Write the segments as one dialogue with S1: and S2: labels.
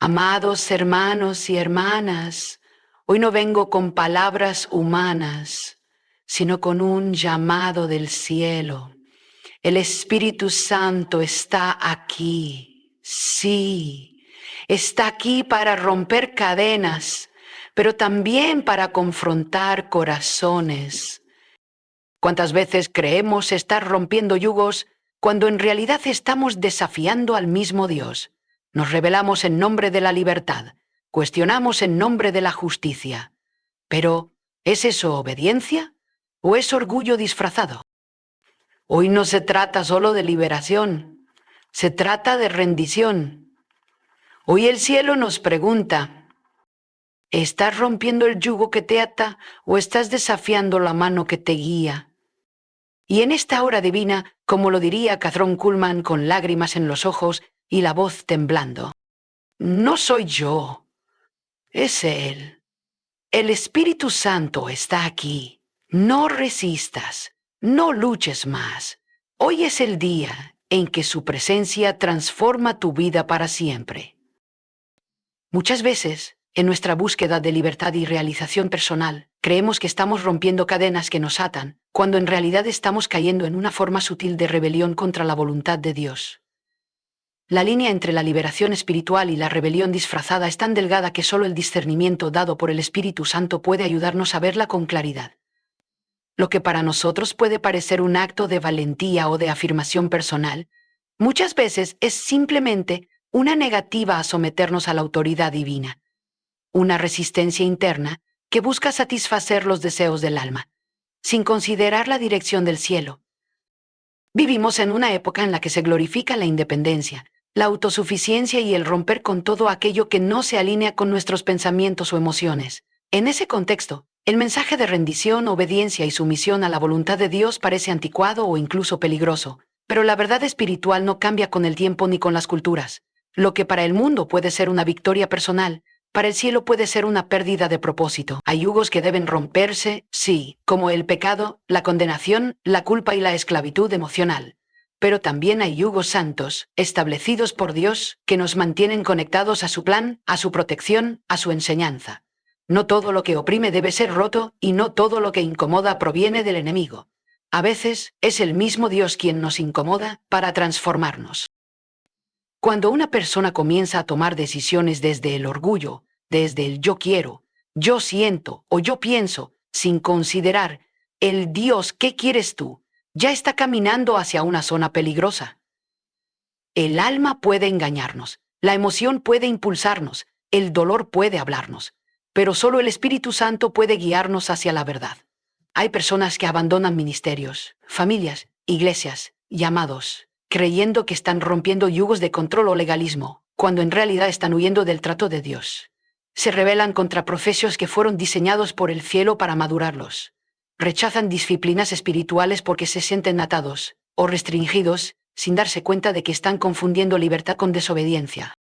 S1: Amados hermanos y hermanas, hoy no vengo con palabras humanas, sino con un llamado del cielo. El Espíritu Santo está aquí, sí, está aquí para romper cadenas, pero también para confrontar corazones. ¿Cuántas veces creemos estar rompiendo yugos cuando en realidad estamos desafiando al mismo Dios? Nos rebelamos en nombre de la libertad, cuestionamos en nombre de la justicia. Pero, ¿es eso obediencia o es orgullo disfrazado? Hoy no se trata solo de liberación, se trata de rendición. Hoy el cielo nos pregunta, ¿estás rompiendo el yugo que te ata o estás desafiando la mano que te guía? Y en esta hora divina, como lo diría Catherine Kuhlman con lágrimas en los ojos y la voz temblando, no soy yo, es Él. El Espíritu Santo está aquí. No resistas, no luches más. Hoy es el día en que su presencia transforma tu vida para siempre. Muchas veces, en nuestra búsqueda de libertad y realización personal, creemos que estamos rompiendo cadenas que nos atan, cuando en realidad estamos cayendo en una forma sutil de rebelión contra la voluntad de Dios. La línea entre la liberación espiritual y la rebelión disfrazada es tan delgada que solo el discernimiento dado por el Espíritu Santo puede ayudarnos a verla con claridad. Lo que para nosotros puede parecer un acto de valentía o de afirmación personal, muchas veces es simplemente una negativa a someternos a la autoridad divina, una resistencia interna que busca satisfacer los deseos del alma, sin considerar la dirección del cielo. Vivimos en una época en la que se glorifica la independencia, la autosuficiencia y el romper con todo aquello que no se alinea con nuestros pensamientos o emociones. En ese contexto, el mensaje de rendición, obediencia y sumisión a la voluntad de Dios parece anticuado o incluso peligroso, pero la verdad espiritual no cambia con el tiempo ni con las culturas. Lo que para el mundo puede ser una victoria personal, para el cielo puede ser una pérdida de propósito. Hay yugos que deben romperse, sí, como el pecado, la condenación, la culpa y la esclavitud emocional. Pero también hay yugos santos, establecidos por Dios, que nos mantienen conectados a su plan, a su protección, a su enseñanza. No todo lo que oprime debe ser roto y no todo lo que incomoda proviene del enemigo. A veces es el mismo Dios quien nos incomoda para transformarnos. Cuando una persona comienza a tomar decisiones desde el orgullo, desde el yo quiero, yo siento o yo pienso, sin considerar el Dios, ¿qué quieres tú?, ya está caminando hacia una zona peligrosa. El alma puede engañarnos, la emoción puede impulsarnos, el dolor puede hablarnos, pero solo el Espíritu Santo puede guiarnos hacia la verdad. Hay personas que abandonan ministerios, familias, iglesias, llamados, creyendo que están rompiendo yugos de control o legalismo, cuando en realidad están huyendo del trato de Dios. Se rebelan contra profesios que fueron diseñados por el cielo para madurarlos. Rechazan disciplinas espirituales porque se sienten atados o restringidos, sin darse cuenta de que están confundiendo libertad con desobediencia.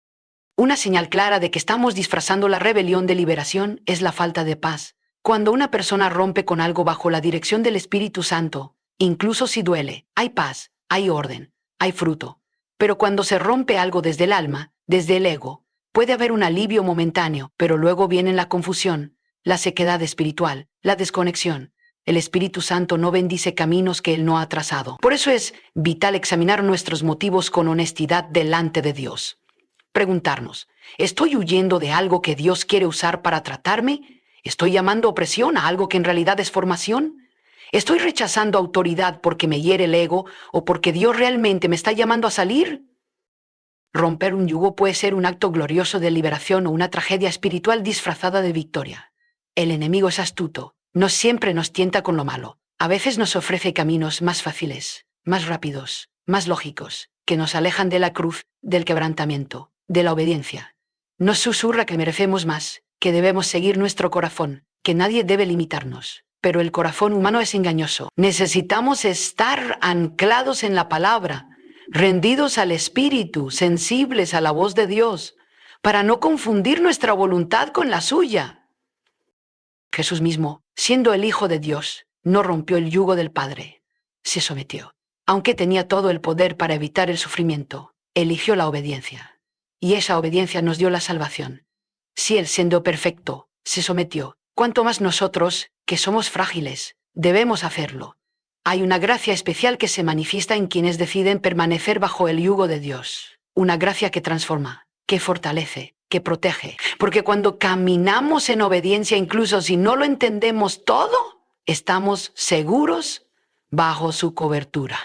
S1: Una señal clara de que estamos disfrazando la rebelión de liberación es la falta de paz. Cuando una persona rompe con algo bajo la dirección del Espíritu Santo, incluso si duele, hay paz, hay orden, hay fruto. Pero cuando se rompe algo desde el alma, desde el ego, puede haber un alivio momentáneo, pero luego viene la confusión, la sequedad espiritual, la desconexión. El Espíritu Santo no bendice caminos que Él no ha trazado. Por eso es vital examinar nuestros motivos con honestidad delante de Dios. Preguntarnos, ¿estoy huyendo de algo que Dios quiere usar para tratarme? ¿Estoy llamando opresión a algo que en realidad es formación? ¿Estoy rechazando autoridad porque me hiere el ego o porque Dios realmente me está llamando a salir? Romper un yugo puede ser un acto glorioso de liberación o una tragedia espiritual disfrazada de victoria. El enemigo es astuto, no siempre nos tienta con lo malo. A veces nos ofrece caminos más fáciles, más rápidos, más lógicos, que nos alejan de la cruz, del quebrantamiento, de la obediencia. Nos susurra que merecemos más, que debemos seguir nuestro corazón, que nadie debe limitarnos. Pero el corazón humano es engañoso. Necesitamos estar anclados en la palabra, rendidos al Espíritu, sensibles a la voz de Dios, para no confundir nuestra voluntad con la suya. Jesús mismo, siendo el Hijo de Dios, no rompió el yugo del Padre. Se sometió. Aunque tenía todo el poder para evitar el sufrimiento, eligió la obediencia. y esa obediencia nos dio la salvación. Si Él, siendo perfecto, se sometió, cuanto más nosotros, que somos frágiles, debemos hacerlo. Hay una gracia especial que se manifiesta en quienes deciden permanecer bajo el yugo de Dios. Una gracia que transforma, que fortalece, que protege. Porque cuando caminamos en obediencia, incluso si no lo entendemos todo, estamos seguros bajo su cobertura.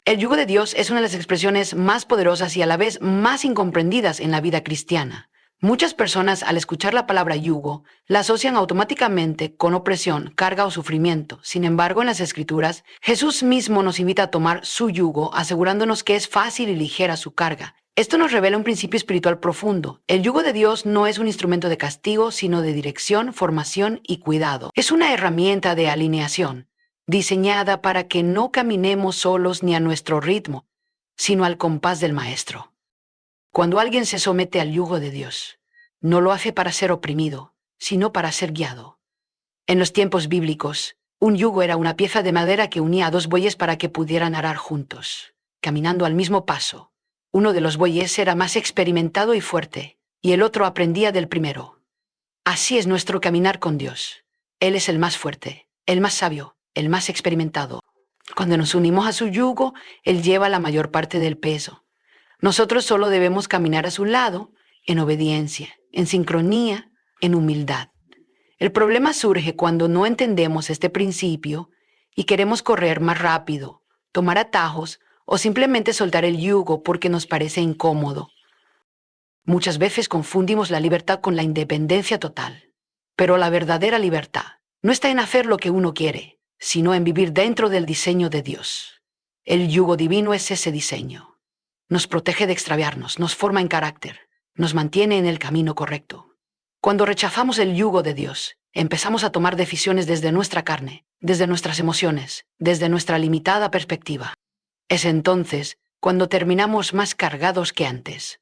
S1: El yugo de Dios es una de las expresiones más poderosas y a la vez más incomprendidas en la vida cristiana. Muchas personas, al escuchar la palabra yugo, la asocian automáticamente con opresión, carga o sufrimiento. Sin embargo, en las Escrituras, Jesús mismo nos invita a tomar su yugo, asegurándonos que es fácil y ligera su carga. Esto nos revela un principio espiritual profundo. El yugo de Dios no es un instrumento de castigo, sino de dirección, formación y cuidado. Es una herramienta de alineación, diseñada para que no caminemos solos ni a nuestro ritmo, sino al compás del Maestro. Cuando alguien se somete al yugo de Dios, no lo hace para ser oprimido, sino para ser guiado. En los tiempos bíblicos, un yugo era una pieza de madera que unía a dos bueyes para que pudieran arar juntos, caminando al mismo paso. Uno de los bueyes era más experimentado y fuerte, y el otro aprendía del primero. Así es nuestro caminar con Dios. Él es el más fuerte, el más sabio, el más experimentado. Cuando nos unimos a su yugo, Él lleva la mayor parte del peso. Nosotros solo debemos caminar a su lado, en obediencia, en sincronía, en humildad. El problema surge cuando no entendemos este principio y queremos correr más rápido, tomar atajos o simplemente soltar el yugo porque nos parece incómodo. Muchas veces confundimos la libertad con la independencia total. Pero la verdadera libertad no está en hacer lo que uno quiere, sino en vivir dentro del diseño de Dios. El yugo divino es ese diseño. Nos protege de extraviarnos, nos forma en carácter, nos mantiene en el camino correcto. Cuando rechazamos el yugo de Dios, empezamos a tomar decisiones desde nuestra carne, desde nuestras emociones, desde nuestra limitada perspectiva. Es entonces cuando terminamos más cargados que antes.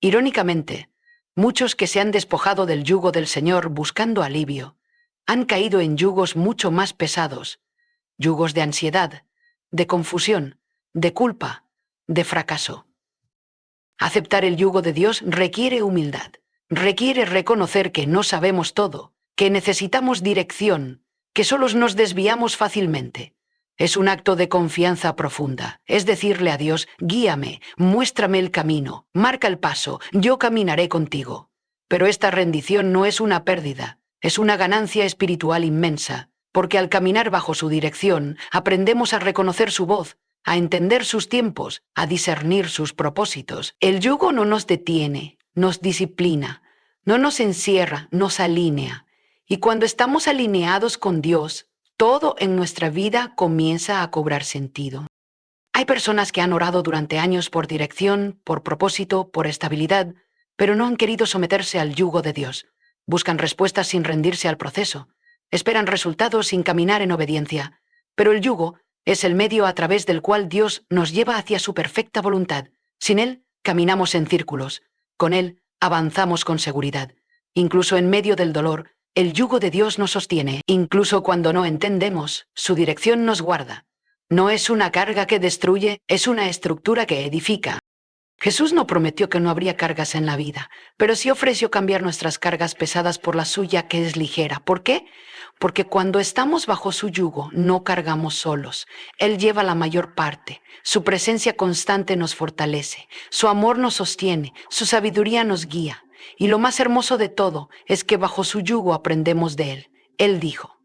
S1: Irónicamente, muchos que se han despojado del yugo del Señor buscando alivio, han caído en yugos mucho más pesados, yugos de ansiedad, de confusión, de culpa, de fracaso. Aceptar el yugo de Dios requiere humildad, requiere reconocer que no sabemos todo, que necesitamos dirección, que solos nos desviamos fácilmente. Es un acto de confianza profunda, es decirle a Dios, guíame, muéstrame el camino, marca el paso, yo caminaré contigo. Pero esta rendición no es una pérdida, es una ganancia espiritual inmensa, porque al caminar bajo su dirección aprendemos a reconocer su voz, a entender sus tiempos, a discernir sus propósitos. El yugo no nos detiene, nos disciplina, no nos encierra, nos alinea. Y cuando estamos alineados con Dios, todo en nuestra vida comienza a cobrar sentido. Hay personas que han orado durante años por dirección, por propósito, por estabilidad, pero no han querido someterse al yugo de Dios. Buscan respuestas sin rendirse al proceso. Esperan resultados sin caminar en obediencia. Pero el yugo es el medio a través del cual Dios nos lleva hacia su perfecta voluntad. Sin Él, caminamos en círculos. Con Él, avanzamos con seguridad. Incluso en medio del dolor, el yugo de Dios nos sostiene. Incluso cuando no entendemos, su dirección nos guarda. No es una carga que destruye, es una estructura que edifica. Jesús no prometió que no habría cargas en la vida, pero sí ofreció cambiar nuestras cargas pesadas por la suya que es ligera. ¿Por qué? Porque cuando estamos bajo su yugo no cargamos solos. Él lleva la mayor parte. Su presencia constante nos fortalece. Su amor nos sostiene. Su sabiduría nos guía. Y lo más hermoso de todo es que bajo su yugo aprendemos de Él. Él dijo,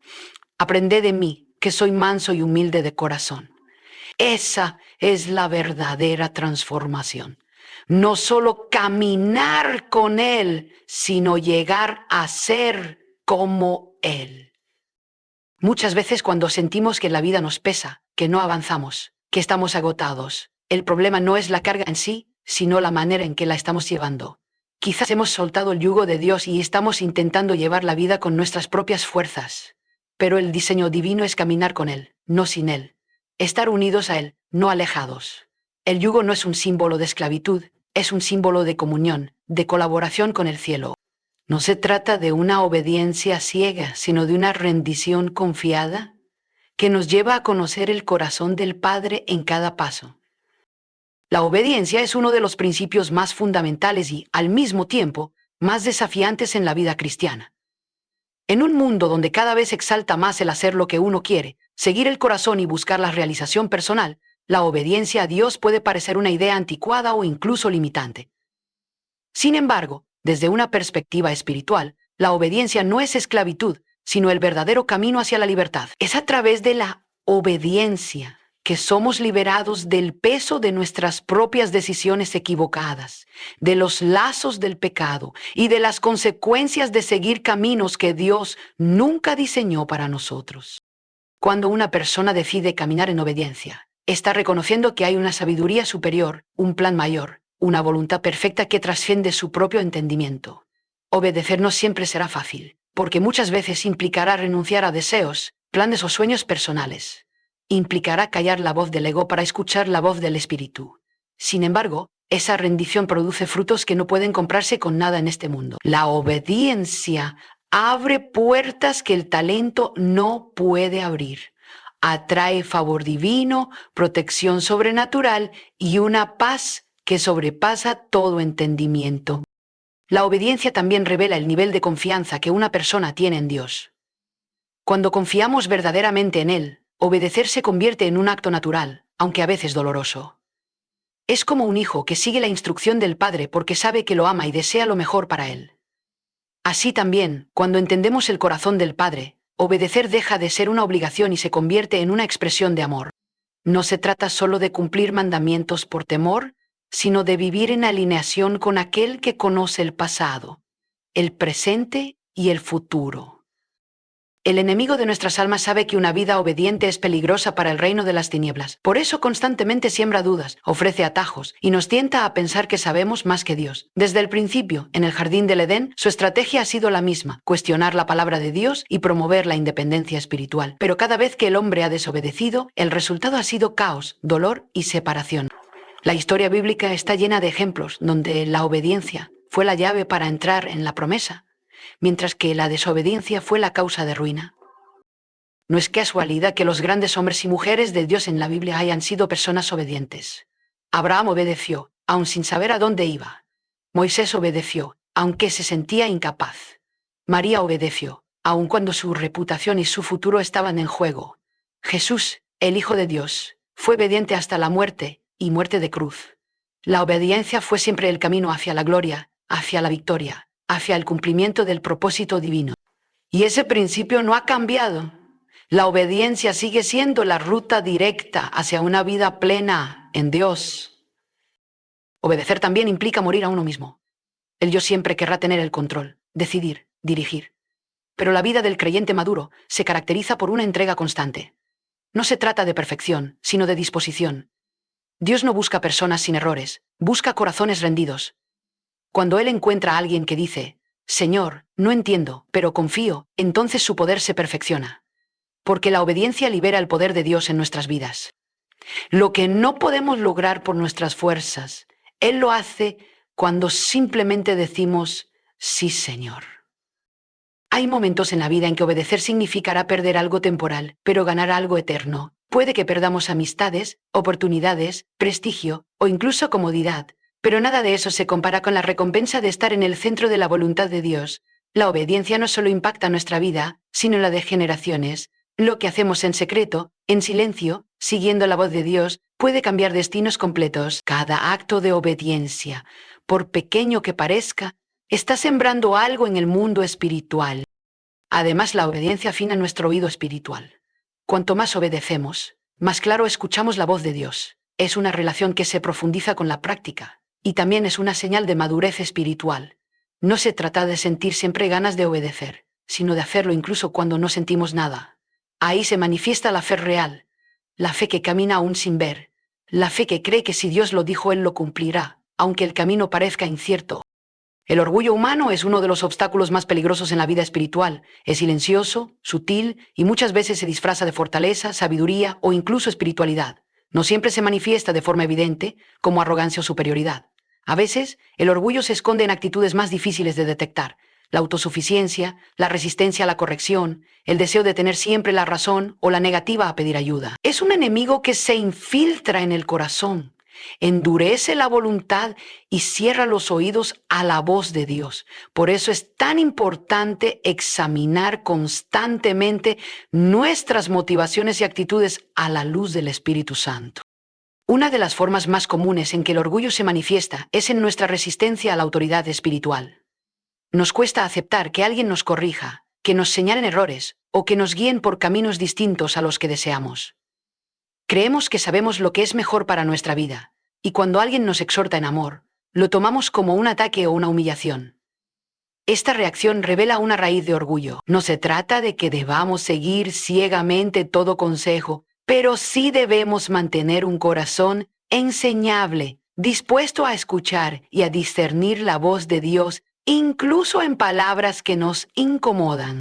S1: aprended de mí, que soy manso y humilde de corazón. Esa es la verdadera transformación. No solo caminar con Él, sino llegar a ser como Él. Muchas veces cuando sentimos que la vida nos pesa, que no avanzamos, que estamos agotados, el problema no es la carga en sí, sino la manera en que la estamos llevando. Quizás hemos soltado el yugo de Dios y estamos intentando llevar la vida con nuestras propias fuerzas. Pero el diseño divino es caminar con Él, no sin Él. Estar unidos a Él, no alejados. El yugo no es un símbolo de esclavitud, es un símbolo de comunión, de colaboración con el cielo. No se trata de una obediencia ciega, sino de una rendición confiada que nos lleva a conocer el corazón del Padre en cada paso. La obediencia es uno de los principios más fundamentales y, al mismo tiempo, más desafiantes en la vida cristiana. En un mundo donde cada vez exalta más el hacer lo que uno quiere, seguir el corazón y buscar la realización personal, la obediencia a Dios puede parecer una idea anticuada o incluso limitante. Sin embargo, desde una perspectiva espiritual, la obediencia no es esclavitud, sino el verdadero camino hacia la libertad. Es a través de la obediencia que somos liberados del peso de nuestras propias decisiones equivocadas, de los lazos del pecado y de las consecuencias de seguir caminos que Dios nunca diseñó para nosotros. Cuando una persona decide caminar en obediencia, está reconociendo que hay una sabiduría superior, un plan mayor, una voluntad perfecta que trasciende su propio entendimiento. Obedecer no siempre será fácil, porque muchas veces implicará renunciar a deseos, planes o sueños personales. Implicará callar la voz del ego para escuchar la voz del espíritu. Sin embargo, esa rendición produce frutos que no pueden comprarse con nada en este mundo. La obediencia abre puertas que el talento no puede abrir. Atrae favor divino, protección sobrenatural y una paz que sobrepasa todo entendimiento. La obediencia también revela el nivel de confianza que una persona tiene en Dios. Cuando confiamos verdaderamente en Él, obedecer se convierte en un acto natural, aunque a veces doloroso. Es como un hijo que sigue la instrucción del padre porque sabe que lo ama y desea lo mejor para él. Así también, cuando entendemos el corazón del Padre, obedecer deja de ser una obligación y se convierte en una expresión de amor. No se trata solo de cumplir mandamientos por temor, sino de vivir en alineación con aquel que conoce el pasado, el presente y el futuro. El enemigo de nuestras almas sabe que una vida obediente es peligrosa para el reino de las tinieblas. Por eso constantemente siembra dudas, ofrece atajos y nos tienta a pensar que sabemos más que Dios. Desde el principio, en el jardín del Edén, su estrategia ha sido la misma: cuestionar la palabra de Dios y promover la independencia espiritual. Pero cada vez que el hombre ha desobedecido, el resultado ha sido caos, dolor y separación. La historia bíblica está llena de ejemplos donde la obediencia fue la llave para entrar en la promesa, mientras que la desobediencia fue la causa de ruina. No es casualidad que los grandes hombres y mujeres de Dios en la Biblia hayan sido personas obedientes. Abraham obedeció, aun sin saber a dónde iba. Moisés obedeció, aunque se sentía incapaz. María obedeció, aun cuando su reputación y su futuro estaban en juego. Jesús, el Hijo de Dios, fue obediente hasta la muerte, y muerte de cruz. La obediencia fue siempre el camino hacia la gloria, hacia la victoria, hacia el cumplimiento del propósito divino. Y ese principio no ha cambiado. La obediencia sigue siendo la ruta directa hacia una vida plena en Dios. Obedecer también implica morir a uno mismo. El yo siempre querrá tener el control, decidir, dirigir. Pero la vida del creyente maduro se caracteriza por una entrega constante. No se trata de perfección, sino de disposición. Dios no busca personas sin errores, busca corazones rendidos. Cuando Él encuentra a alguien que dice: Señor, no entiendo, pero confío, entonces su poder se perfecciona. Porque la obediencia libera el poder de Dios en nuestras vidas. Lo que no podemos lograr por nuestras fuerzas, Él lo hace cuando simplemente decimos: sí, Señor. Hay momentos en la vida en que obedecer significará perder algo temporal, pero ganar algo eterno. Puede que perdamos amistades, oportunidades, prestigio o incluso comodidad, pero nada de eso se compara con la recompensa de estar en el centro de la voluntad de Dios. La obediencia no solo impacta nuestra vida, sino la de generaciones. Lo que hacemos en secreto, en silencio, siguiendo la voz de Dios, puede cambiar destinos completos. Cada acto de obediencia, por pequeño que parezca, está sembrando algo en el mundo espiritual. Además, la obediencia afina nuestro oído espiritual. Cuanto más obedecemos, más claro escuchamos la voz de Dios. Es una relación que se profundiza con la práctica, y también es una señal de madurez espiritual. No se trata de sentir siempre ganas de obedecer, sino de hacerlo incluso cuando no sentimos nada. Ahí se manifiesta la fe real, la fe que camina aún sin ver, la fe que cree que si Dios lo dijo, Él lo cumplirá, aunque el camino parezca incierto. El orgullo humano es uno de los obstáculos más peligrosos en la vida espiritual. Es silencioso, sutil y muchas veces se disfraza de fortaleza, sabiduría o incluso espiritualidad. No siempre se manifiesta de forma evidente, como arrogancia o superioridad. A veces, el orgullo se esconde en actitudes más difíciles de detectar: la autosuficiencia, la resistencia a la corrección, el deseo de tener siempre la razón o la negativa a pedir ayuda. Es un enemigo que se infiltra en el corazón, endurece la voluntad y cierra los oídos a la voz de Dios. Por eso es tan importante examinar constantemente nuestras motivaciones y actitudes a la luz del Espíritu Santo. Una de las formas más comunes en que el orgullo se manifiesta es en nuestra resistencia a la autoridad espiritual. Nos cuesta aceptar que alguien nos corrija, que nos señalen errores o que nos guíen por caminos distintos a los que deseamos. Creemos que sabemos lo que es mejor para nuestra vida, y cuando alguien nos exhorta en amor, lo tomamos como un ataque o una humillación. Esta reacción revela una raíz de orgullo. No se trata de que debamos seguir ciegamente todo consejo, pero sí debemos mantener un corazón enseñable, dispuesto a escuchar y a discernir la voz de Dios, incluso en palabras que nos incomodan.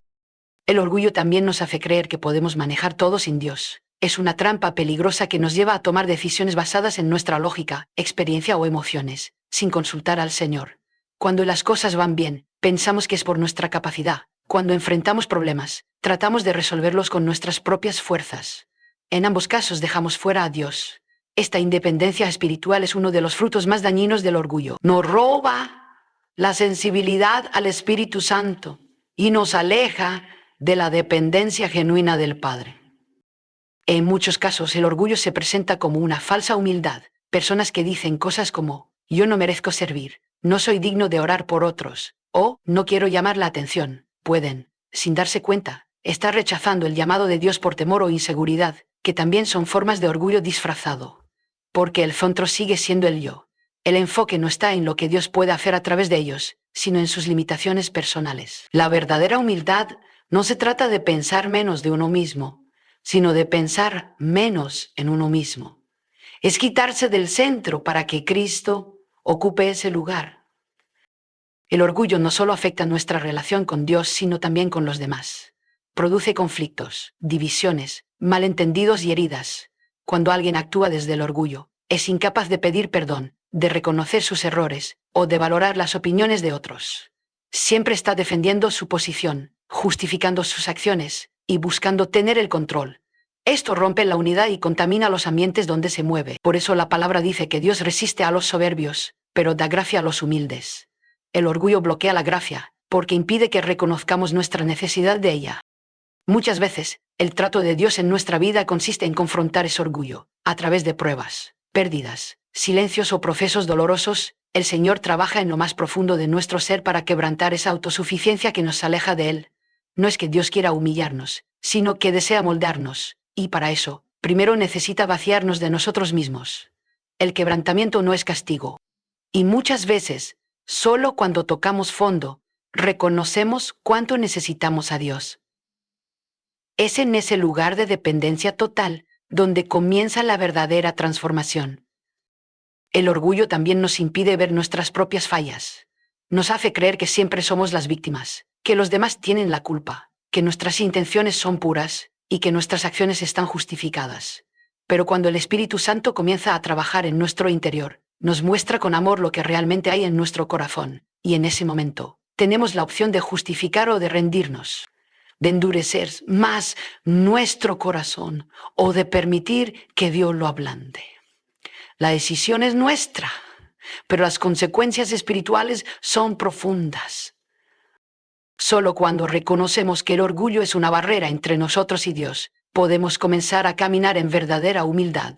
S1: El orgullo también nos hace creer que podemos manejar todo sin Dios. Es una trampa peligrosa que nos lleva a tomar decisiones basadas en nuestra lógica, experiencia o emociones, sin consultar al Señor. Cuando las cosas van bien, pensamos que es por nuestra capacidad. Cuando enfrentamos problemas, tratamos de resolverlos con nuestras propias fuerzas. En ambos casos dejamos fuera a Dios. Esta independencia espiritual es uno de los frutos más dañinos del orgullo. Nos roba la sensibilidad al Espíritu Santo y nos aleja de la dependencia genuina del Padre. En muchos casos el orgullo se presenta como una falsa humildad. Personas que dicen cosas como, yo no merezco servir, no soy digno de orar por otros, o no quiero llamar la atención, pueden, sin darse cuenta, estar rechazando el llamado de Dios por temor o inseguridad, que también son formas de orgullo disfrazado. Porque el centro sigue siendo el yo. El enfoque no está en lo que Dios puede hacer a través de ellos, sino en sus limitaciones personales. La verdadera humildad no se trata de pensar menos de uno mismo, sino de pensar menos en uno mismo. Es quitarse del centro para que Cristo ocupe ese lugar. El orgullo no solo afecta nuestra relación con Dios, sino también con los demás. Produce conflictos, divisiones, malentendidos y heridas. Cuando alguien actúa desde el orgullo, es incapaz de pedir perdón, de reconocer sus errores o de valorar las opiniones de otros. Siempre está defendiendo su posición, justificando sus acciones y buscando tener el control. Esto rompe la unidad y contamina los ambientes donde se mueve. Por eso la palabra dice que Dios resiste a los soberbios, pero da gracia a los humildes. El orgullo bloquea la gracia, porque impide que reconozcamos nuestra necesidad de ella. Muchas veces, el trato de Dios en nuestra vida consiste en confrontar ese orgullo. A través de pruebas, pérdidas, silencios o procesos dolorosos, el Señor trabaja en lo más profundo de nuestro ser para quebrantar esa autosuficiencia que nos aleja de Él. No es que Dios quiera humillarnos, sino que desea moldarnos, y para eso, primero necesita vaciarnos de nosotros mismos. El quebrantamiento no es castigo. Y muchas veces, solo cuando tocamos fondo, reconocemos cuánto necesitamos a Dios. Es en ese lugar de dependencia total donde comienza la verdadera transformación. El orgullo también nos impide ver nuestras propias fallas. Nos hace creer que siempre somos las víctimas, que los demás tienen la culpa, que nuestras intenciones son puras y que nuestras acciones están justificadas. Pero cuando el Espíritu Santo comienza a trabajar en nuestro interior, nos muestra con amor lo que realmente hay en nuestro corazón, y en ese momento, tenemos la opción de justificar o de rendirnos, de endurecer más nuestro corazón o de permitir que Dios lo ablande. La decisión es nuestra, pero las consecuencias espirituales son profundas. Solo cuando reconocemos que el orgullo es una barrera entre nosotros y Dios, podemos comenzar a caminar en verdadera humildad.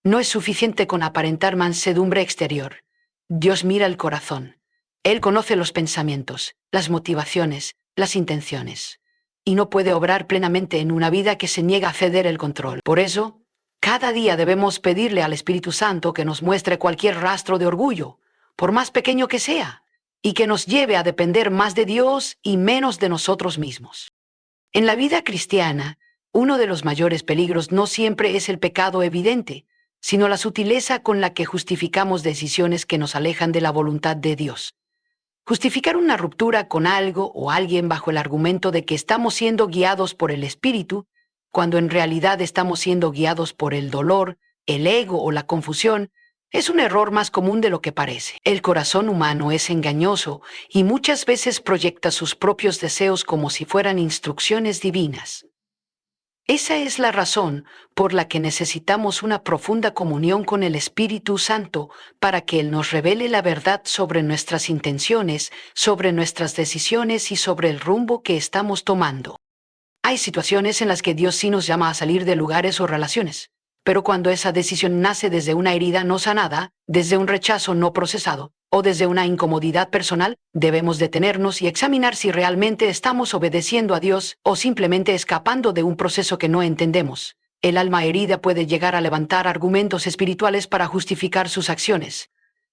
S1: No es suficiente con aparentar mansedumbre exterior. Dios mira el corazón. Él conoce los pensamientos, las motivaciones, las intenciones. Y no puede obrar plenamente en una vida que se niega a ceder el control. Por eso, cada día debemos pedirle al Espíritu Santo que nos muestre cualquier rastro de orgullo, por más pequeño que sea, y que nos lleve a depender más de Dios y menos de nosotros mismos. En la vida cristiana, uno de los mayores peligros no siempre es el pecado evidente, sino la sutileza con la que justificamos decisiones que nos alejan de la voluntad de Dios. Justificar una ruptura con algo o alguien bajo el argumento de que estamos siendo guiados por el Espíritu, cuando en realidad estamos siendo guiados por el dolor, el ego o la confusión, es un error más común de lo que parece. El corazón humano es engañoso y muchas veces proyecta sus propios deseos como si fueran instrucciones divinas. Esa es la razón por la que necesitamos una profunda comunión con el Espíritu Santo para que Él nos revele la verdad sobre nuestras intenciones, sobre nuestras decisiones y sobre el rumbo que estamos tomando. Hay situaciones en las que Dios sí nos llama a salir de lugares o relaciones, pero cuando esa decisión nace desde una herida no sanada, desde un rechazo no procesado o desde una incomodidad personal, debemos detenernos y examinar si realmente estamos obedeciendo a Dios o simplemente escapando de un proceso que no entendemos. El alma herida puede llegar a levantar argumentos espirituales para justificar sus acciones.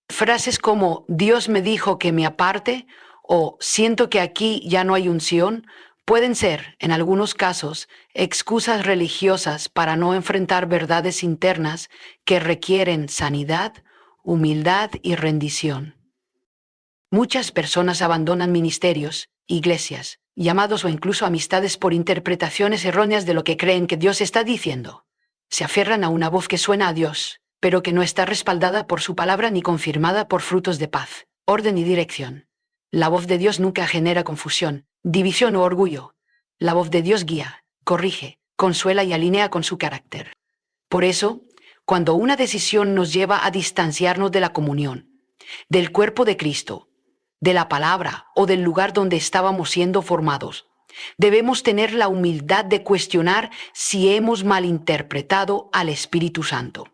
S1: Frases como Dios me dijo que me aparte o siento que aquí ya no hay unción pueden ser, en algunos casos, excusas religiosas para no enfrentar verdades internas que requieren sanidad, humildad y rendición. Muchas personas abandonan ministerios, iglesias, llamados o incluso amistades por interpretaciones erróneas de lo que creen que Dios está diciendo. Se aferran a una voz que suena a Dios, pero que no está respaldada por su palabra ni confirmada por frutos de paz, orden y dirección. La voz de Dios nunca genera confusión, división o orgullo. La voz de Dios guía, corrige, consuela y alinea con su carácter. Por eso, cuando una decisión nos lleva a distanciarnos de la comunión, del cuerpo de Cristo, de la palabra o del lugar donde estábamos siendo formados, debemos tener la humildad de cuestionar si hemos malinterpretado al Espíritu Santo.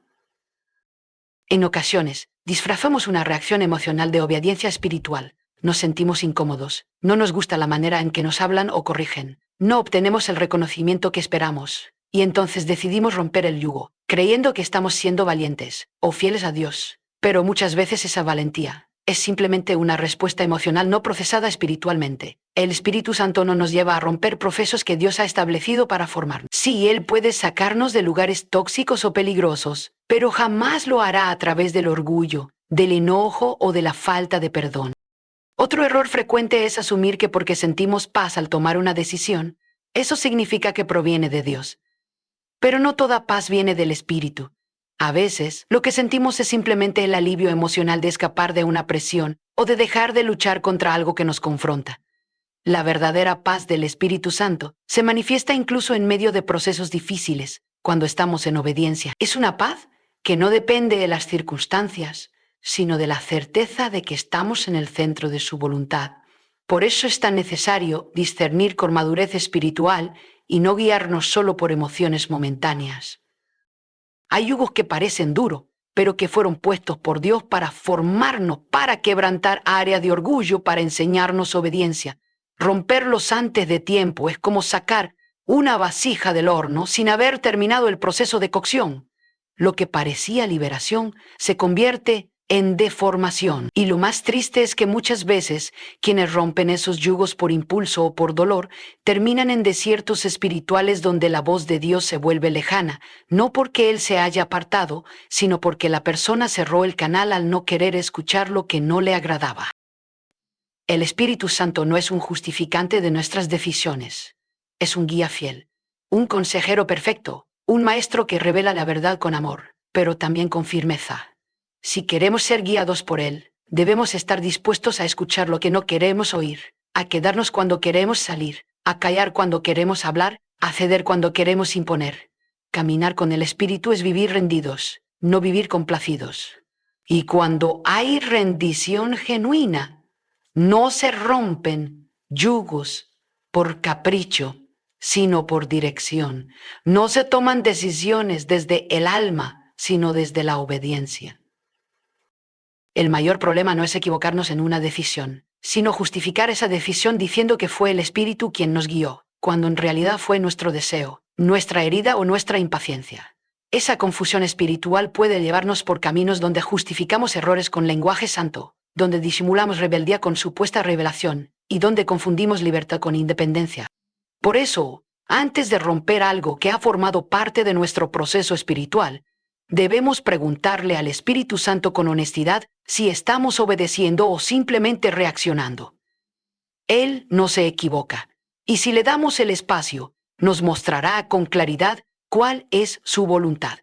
S1: En ocasiones, disfrazamos una reacción emocional de obediencia espiritual. Nos sentimos incómodos, no nos gusta la manera en que nos hablan o corrigen, no obtenemos el reconocimiento que esperamos, y entonces decidimos romper el yugo, creyendo que estamos siendo valientes o fieles a Dios. Pero muchas veces esa valentía es simplemente una respuesta emocional no procesada espiritualmente. El Espíritu Santo no nos lleva a romper procesos que Dios ha establecido para formarnos. Sí, Él puede sacarnos de lugares tóxicos o peligrosos, pero jamás lo hará a través del orgullo, del enojo o de la falta de perdón. Otro error frecuente es asumir que porque sentimos paz al tomar una decisión, eso significa que proviene de Dios. Pero no toda paz viene del Espíritu. A veces, lo que sentimos es simplemente el alivio emocional de escapar de una presión o de dejar de luchar contra algo que nos confronta. La verdadera paz del Espíritu Santo se manifiesta incluso en medio de procesos difíciles, cuando estamos en obediencia. Es una paz que no depende de las circunstancias, sino de la certeza de que estamos en el centro de su voluntad. Por eso es tan necesario discernir con madurez espiritual y no guiarnos solo por emociones momentáneas. Hay yugos que parecen duros, pero que fueron puestos por Dios para formarnos, para quebrantar áreas de orgullo, para enseñarnos obediencia. Romperlos antes de tiempo es como sacar una vasija del horno sin haber terminado el proceso de cocción. Lo que parecía liberación se convierte en deformación. Y lo más triste es que muchas veces quienes rompen esos yugos por impulso o por dolor terminan en desiertos espirituales donde la voz de Dios se vuelve lejana, no porque Él se haya apartado, sino porque la persona cerró el canal al no querer escuchar lo que no le agradaba. El Espíritu Santo no es un justificante de nuestras decisiones, es un guía fiel, un consejero perfecto, un maestro que revela la verdad con amor, pero también con firmeza. Si queremos ser guiados por Él, debemos estar dispuestos a escuchar lo que no queremos oír, a quedarnos cuando queremos salir, a callar cuando queremos hablar, a ceder cuando queremos imponer. Caminar con el Espíritu es vivir rendidos, no vivir complacidos. Y cuando hay rendición genuina, no se rompen yugos por capricho, sino por dirección. No se toman decisiones desde el alma, sino desde la obediencia. El mayor problema no es equivocarnos en una decisión, sino justificar esa decisión diciendo que fue el Espíritu quien nos guió, cuando en realidad fue nuestro deseo, nuestra herida o nuestra impaciencia. Esa confusión espiritual puede llevarnos por caminos donde justificamos errores con lenguaje santo, donde disimulamos rebeldía con supuesta revelación, y donde confundimos libertad con independencia. Por eso, antes de romper algo que ha formado parte de nuestro proceso espiritual, debemos preguntarle al Espíritu Santo con honestidad si estamos obedeciendo o simplemente reaccionando. Él no se equivoca, y si le damos el espacio, nos mostrará con claridad cuál es su voluntad.